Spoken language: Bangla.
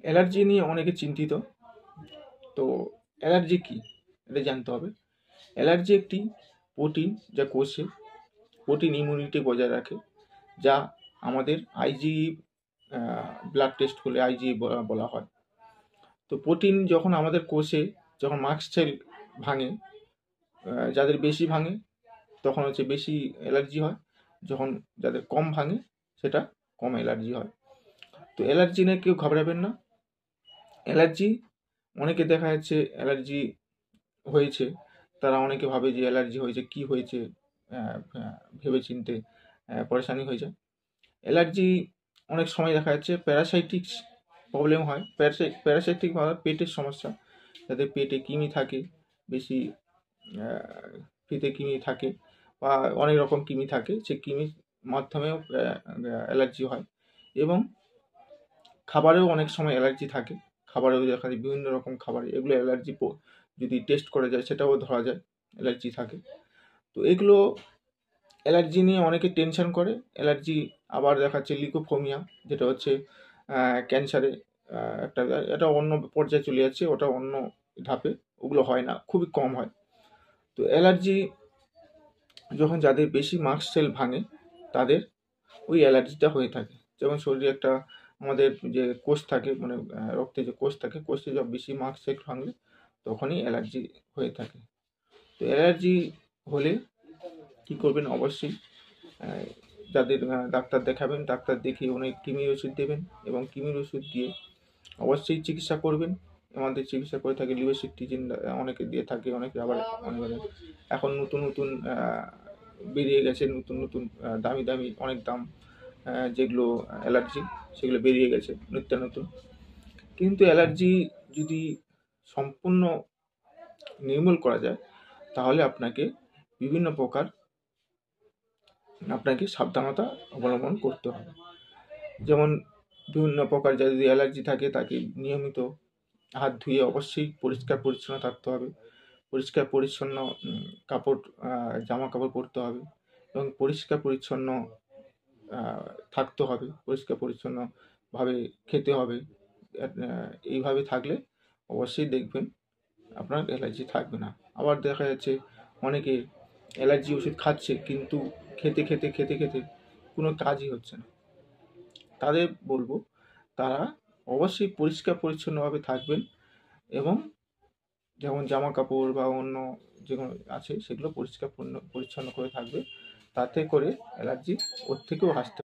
অ্যালার্জি নিয়ে অনেকে চিন্তিত। তো অ্যালার্জি কী এটা জানতে হবে। অ্যালার্জি একটি প্রোটিন যা কোষে প্রোটিন ইমিউনিটি বজায় রাখে, যা আমাদের আইজিই ব্লাড টেস্ট করলে আইজিই বলা হয়। তো প্রোটিন যখন আমাদের কোষে যখন মাস্ট সেল ভাঙে, যাদের বেশি ভাঙে তখন হচ্ছে বেশি অ্যালার্জি হয়, যখন যাদের কম ভাঙে সেটা কম অ্যালার্জি হয়। তো অ্যালার্জি নিয়ে কেউ ঘাবড়াবেন না। অ্যালার্জি অনেকে দেখা যাচ্ছে অ্যালার্জি হয়েছে, তারা অনেকে ভাবে যে অ্যালার্জি হয়েছে, কি হয়েছে ভেবে চিনতে পরেশানি হয়ে যায়। অ্যালার্জি অনেক সময় দেখা যাচ্ছে প্যারাসাইটিক প্রবলেম হয়। প্যারাসাইটিক বা পেটের সমস্যা, যাদের পেটে কৃমি থাকে, বেশি পেটে কৃমি থাকে বা অনেক রকম কৃমি থাকে, সেই কৃমির মাধ্যমেও অ্যালার্জি হয়। এবং খাবারেও অনেক সময় অ্যালার্জি থাকে, খাবারেও দেখা যায় বিভিন্ন রকম খাবারে এগুলো অ্যালার্জি যদি টেস্ট করা যায় সেটাও ধরা যায় অ্যালার্জি থাকে। তো এগুলো অ্যালার্জি নিয়ে অনেকে টেনশন করে। অ্যালার্জি আবার দেখাচ্ছে লিউকোপ্লাস্টিয়া, যেটা হচ্ছে ক্যান্সারে একটা, এটা অন্য পর্যায়ে চলে যাচ্ছে, ওটা অন্য ধাপে, ওগুলো হয় না, খুবই কম হয়। তো অ্যালার্জি যখন যাদের বেশি মাস্ট সেল ভাঙে তাদের ওই অ্যালার্জিটা হয়ে থাকে। যেমন শরীরে একটা আমাদের যে কোষ থাকে, মানে রক্তে যে কোষ থাকে, কোষে যখন বেশি মাস্ট সেল ভাঙলে তখনই অ্যালার্জি হয়ে থাকে। তো অ্যালার্জি হলে কী করবেন, অবশ্যই যাদের ডাক্তার দেখাবেন, ডাক্তার দেখিয়ে অনেক কৃমির ওষুধ দেবেন এবং কৃমির ওষুধ দিয়ে অবশ্যই চিকিৎসা করবেন। আমাদের চিকিৎসা করে থাকে লিভারসিট্রিজিন, অনেকে দিয়ে থাকে, অনেকে আবার অনেক এখন নতুন নতুন বেরিয়ে গেছে, নতুন নতুন দামি দামি অনেক দাম যেগুলো অ্যালার্জি, সেগুলো বেরিয়ে গেছে নিত্য নতুন। কিন্তু অ্যালার্জি যদি সম্পূর্ণ নির্মূল করা যায় তাহলে আপনাকে বিভিন্ন প্রকার আপনাকে সাবধানতা অবলম্বন করতে হবে। যেমন বিভিন্ন প্রকার যদি অ্যালার্জি থাকে তাকে নিয়মিত হাত ধুয়ে অবশ্যই পরিষ্কার পরিচ্ছন্ন থাকতে হবে। পরিষ্কার পরিচ্ছন্ন কাপড়, জামা কাপড় পরতে হবে এবং পরিষ্কার পরিচ্ছন্ন থাকতে হবে, পরিষ্কার পরিচ্ছন্নভাবে খেতে হবে। এইভাবে থাকলে অবশ্যই দেখবেন আপনার অ্যালার্জি থাকবে না। আবার দেখা যাচ্ছে অনেকে অ্যালার্জি ওষুধ খাচ্ছে কিন্তু খেতে খেতে খেতে খেতে কোনো কাজই হচ্ছে না। তাদের বলবো তারা অবশ্যই পরিষ্কার পরিচ্ছন্নভাবে থাকবেন এবং যেমন জামা কাপড় বা অন্য যেগুলো আছে সেগুলো পরিষ্কার পরিচ্ছন্ন করে থাকবে, তাতে করে অ্যালার্জি ওর থেকেও আসতে